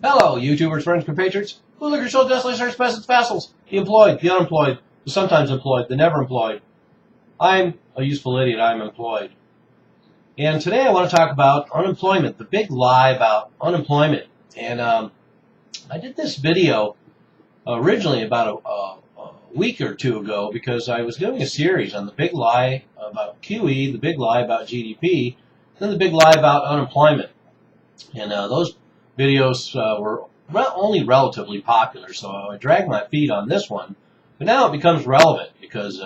Hello, YouTubers, friends, compatriots, bootlickers, soul desolators, peasants, vassals, the employed, the unemployed, the sometimes employed, the never employed. I'm a useful idiot. I'm employed. And today I want to talk about unemployment, the big lie about unemployment. And I did this video originally about a week or two ago because I was doing a series on the big lie about QE, the big lie about GDP, then the big lie about unemployment. And those videos were only relatively popular, so I dragged my feet on this one. But now it becomes relevant because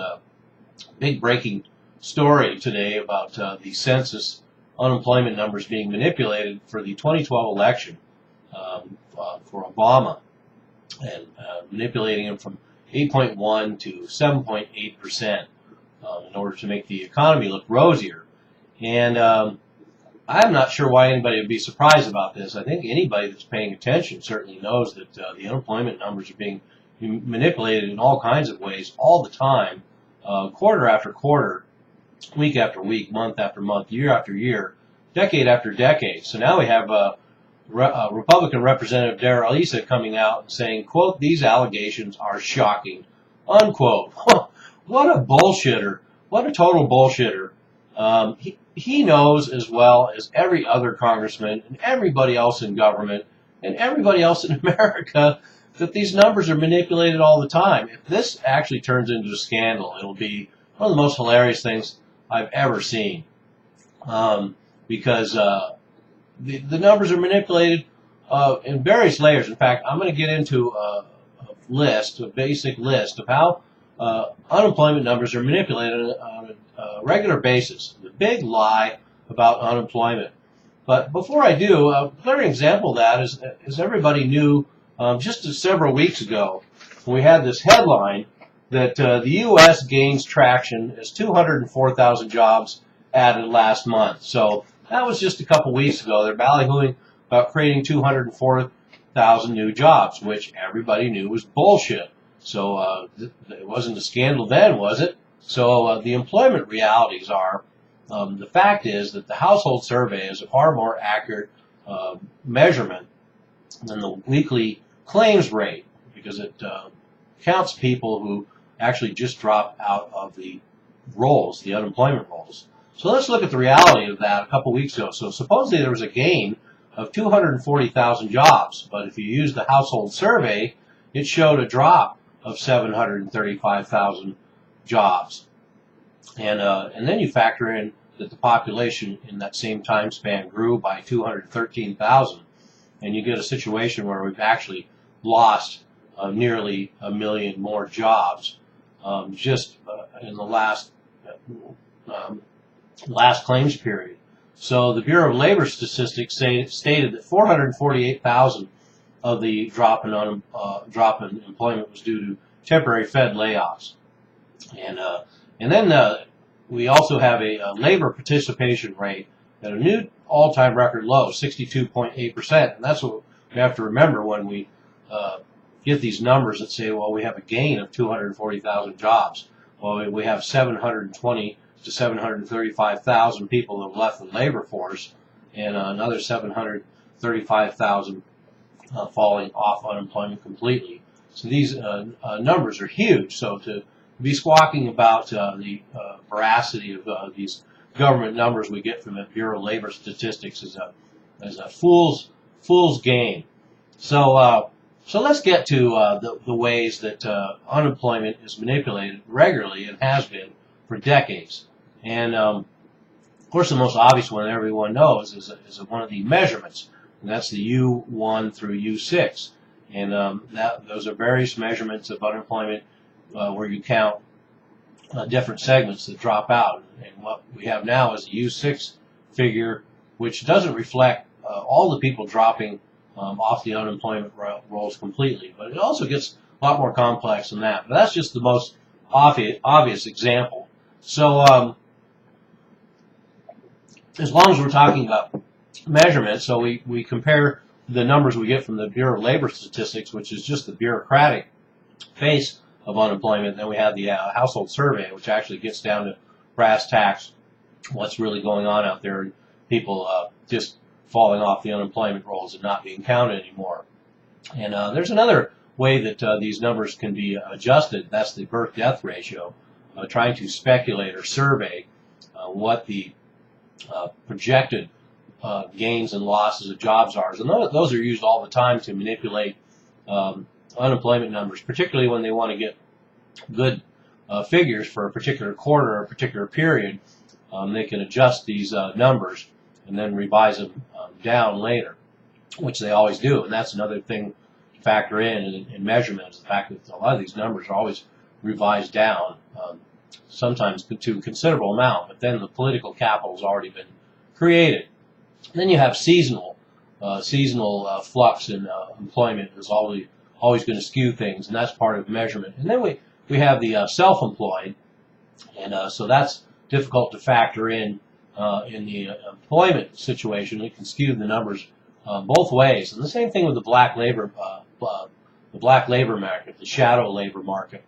big breaking story today about the census unemployment numbers being manipulated for the 2012 election for Obama, and manipulating them from 8.1 to 7.8% in order to make the economy look rosier. And I'm not sure why anybody would be surprised about this. I think anybody that's paying attention certainly knows that the unemployment numbers are being manipulated in all kinds of ways all the time, quarter after quarter, week after week, month after month, year after year, decade after decade. So now we have Republican Representative Darrell Issa coming out and saying, quote, "These allegations are shocking," unquote. What a bullshitter. What a total bullshitter. He knows as well as every other congressman and everybody else in government and everybody else in America that these numbers are manipulated all the time. If this actually turns into a scandal, it'll be one of the most hilarious things I've ever seen, because the numbers are manipulated in various layers. In fact, I'm going to get into a basic list of how unemployment numbers are manipulated on a regular basis. The big lie about unemployment. But before I do, a clear example of that is, as everybody knew just several weeks ago, we had this headline that the U.S. gains traction as 204,000 jobs added last month. So that was just a couple weeks ago. They're ballyhooing about creating 204,000 new jobs, which everybody knew was bullshit. So it wasn't a scandal then, was it? So the employment realities are, the fact is that the household survey is a far more accurate measurement than the weekly claims rate, because it counts people who actually just drop out of the rolls, the unemployment rolls. So let's look at the reality of that a couple weeks ago. So supposedly there was a gain of 240,000 jobs, but if you use the household survey, it showed a drop of 735,000 jobs. And then you factor in that the population in that same time span grew by 213,000, and you get a situation where we've actually lost nearly 1 million more jobs just in the last claims period. So the Bureau of Labor Statistics stated that 448,000 of the drop in employment was due to temporary Fed layoffs, and then we also have a labor participation rate at a new all-time record low, 62.8%, and that's what we have to remember when we get these numbers that say, well, we have a gain of 240,000 jobs. Well, we have 720 to 735,000 people who have left the labor force, and another 735,000 falling off unemployment completely. So these numbers are huge. So to be squawking about the veracity of these government numbers we get from the Bureau of Labor Statistics is a fool's game. So let's get to the ways that unemployment is manipulated regularly and has been for decades. And of course, the most obvious one everyone knows is one of the measurements, and that's the U1 through U6. And those are various measurements of unemployment where you count different segments that drop out. And what we have now is a U6 figure, which doesn't reflect all the people dropping off the unemployment rolls completely. But it also gets a lot more complex than that. But that's just the most obvious example. So as long as we're talking about measurements, so we compare the numbers we get from the Bureau of Labor Statistics, which is just the bureaucratic face of unemployment. Then we have the household survey, which actually gets down to brass tacks, what's really going on out there, and people just falling off the unemployment rolls and not being counted anymore. And there's another way that these numbers can be adjusted. That's the birth-death ratio, trying to speculate or survey what the projected gains and losses of jobs are. And those are used all the time to manipulate unemployment numbers, particularly when they want to get good figures for a particular quarter or a particular period. They can adjust these numbers and then revise them down later, which they always do. And that's another thing to factor in measurement, is the fact that a lot of these numbers are always revised down, sometimes to a considerable amount, but then the political capital has already been created. And then you have seasonal flux in employment is always going to skew things, and that's part of measurement. And then we have the self-employed, and so that's difficult to factor in the employment situation. It can skew the numbers both ways. And the same thing with the black labor market, the shadow labor market.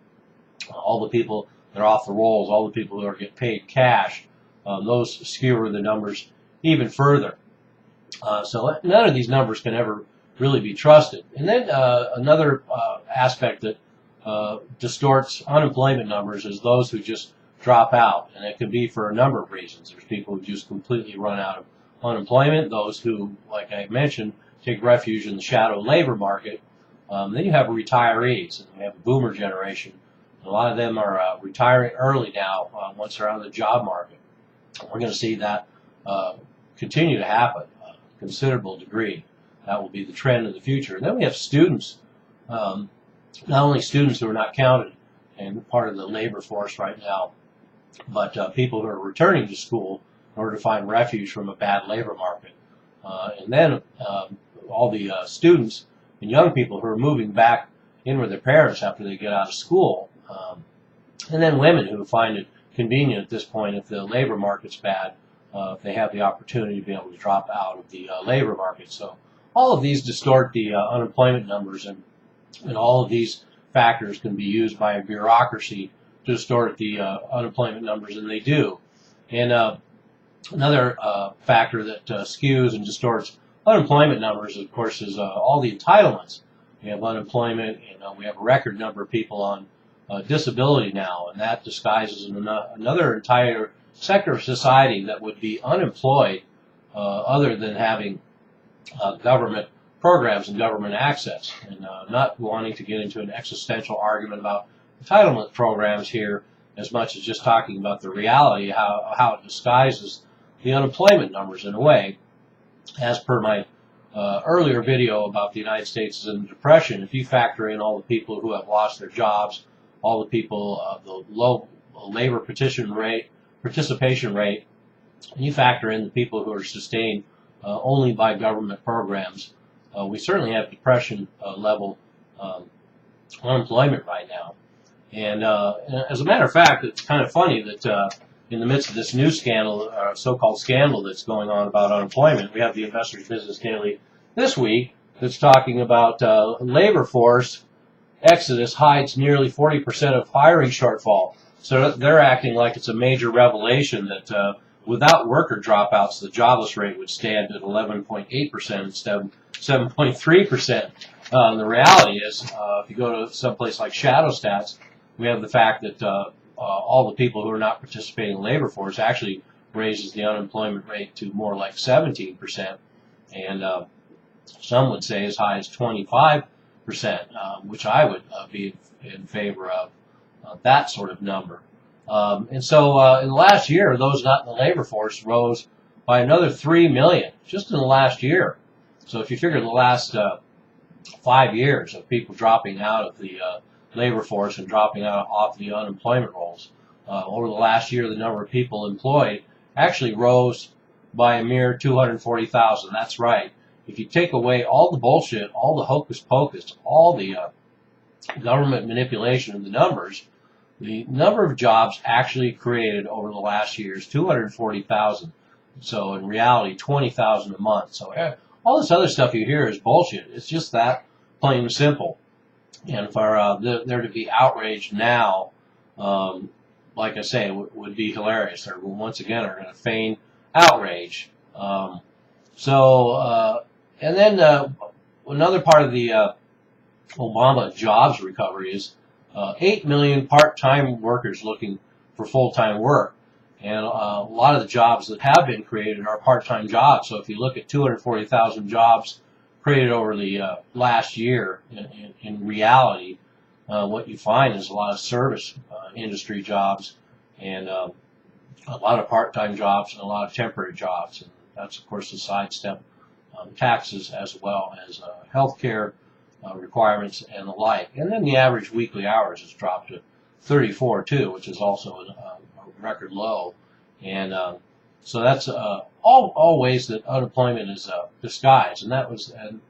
All the people that are off the rolls, all the people who are getting paid cash, those skew the numbers even further. So none of these numbers can ever really be trusted. And then another aspect that distorts unemployment numbers is those who just drop out, and it can be for a number of reasons. There's people who just completely run out of unemployment, those who, like I mentioned, take refuge in the shadow labor market. Then you have retirees, and we have a boomer generation. A lot of them are retiring early now once they're out of the job market. We're going to see that continue to happen a considerable degree. That will be the trend of the future. And then we have students, not only students who are not counted and part of the labor force right now, but people who are returning to school in order to find refuge from a bad labor market. And then all the students and young people who are moving back in with their parents after they get out of school. And then women who find it convenient at this point, if the labor market's bad, if they have the opportunity to be able to drop out of the labor market. So all of these distort the unemployment numbers, and all of these factors can be used by a bureaucracy to distort the unemployment numbers, and they do. And another factor that skews and distorts unemployment numbers, of course, is all the entitlements. We have unemployment, and we have a record number of people on disability now, and that disguises another entire sector of society that would be unemployed other than having government programs and government access. And not wanting to get into an existential argument about entitlement programs here as much as just talking about the reality, how it disguises the unemployment numbers in a way. As per my earlier video about the United States in the Depression, if you factor in all the people who have lost their jobs, all the people of the low labor participation rate, and you factor in the people who are sustained only by government programs, we certainly have depression level unemployment right now. And as a matter of fact, it's kind of funny that in the midst of this new scandal, so-called scandal that's going on about unemployment, we have the Investors Business Daily this week that's talking about labor force exodus hides nearly 40% of hiring shortfall. So they're acting like it's a major revelation that without worker dropouts, the jobless rate would stand at 11.8% instead of 7.3%. The reality is, if you go to someplace like Shadow Stats, we have the fact that all the people who are not participating in the labor force actually raises the unemployment rate to more like 17%, and some would say as high as 25%, which I would be in favor of that sort of number. And so in the last year, those not in the labor force rose by another 3 million just in the last year. So if you figure the last 5 years of people dropping out of the labor force and dropping out off the unemployment rolls, over the last year, the number of people employed actually rose by a mere 240,000. That's right. If you take away all the bullshit, all the hocus pocus, all the government manipulation of the numbers, the number of jobs actually created over the last year is 240,000. So in reality, 20,000 a month. So all this other stuff you hear is bullshit. It's just that plain and simple. And for there to be outrage now, like I say, would be hilarious. They once again are going to feign outrage. And then another part of the Obama jobs recovery is 8 million part-time workers looking for full-time work. And a lot of the jobs that have been created are part-time jobs. So if you look at 240,000 jobs created over the last year, in reality, what you find is a lot of service industry jobs and a lot of part-time jobs and a lot of temporary jobs. And that's, of course, to sidestep taxes as well as healthcare requirements and the like. And then the average weekly hours has dropped to 34 too, which is also a record low. And so that's all ways that unemployment is disguised. And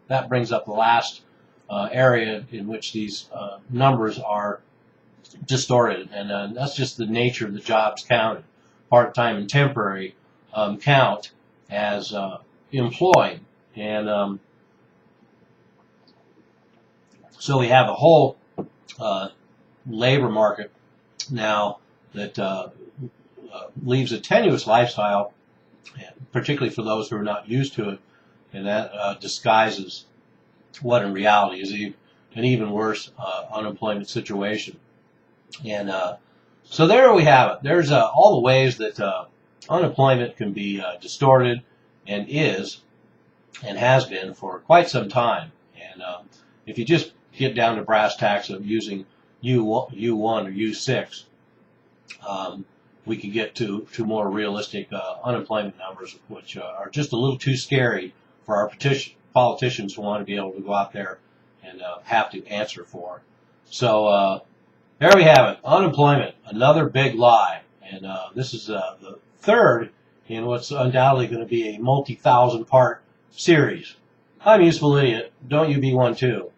that brings up the last area in which these numbers are distorted. And that's just the nature of the jobs counted. Part-time and temporary count as employed. And so we have a whole labor market now that leaves a tenuous lifestyle, particularly for those who are not used to it, and that disguises what in reality is an even worse unemployment situation. And so there we have it. There's all the ways that unemployment can be distorted, and is and has been for quite some time. And if you just get down to brass tacks of using U1 or U6, we can get to more realistic unemployment numbers, which are just a little too scary for our politicians who want to be able to go out there and have to answer for. So there we have it, unemployment, another big lie. And this is the third in what's undoubtedly going to be a multi-thousand part series. I'm a useful idiot. Don't you be one too.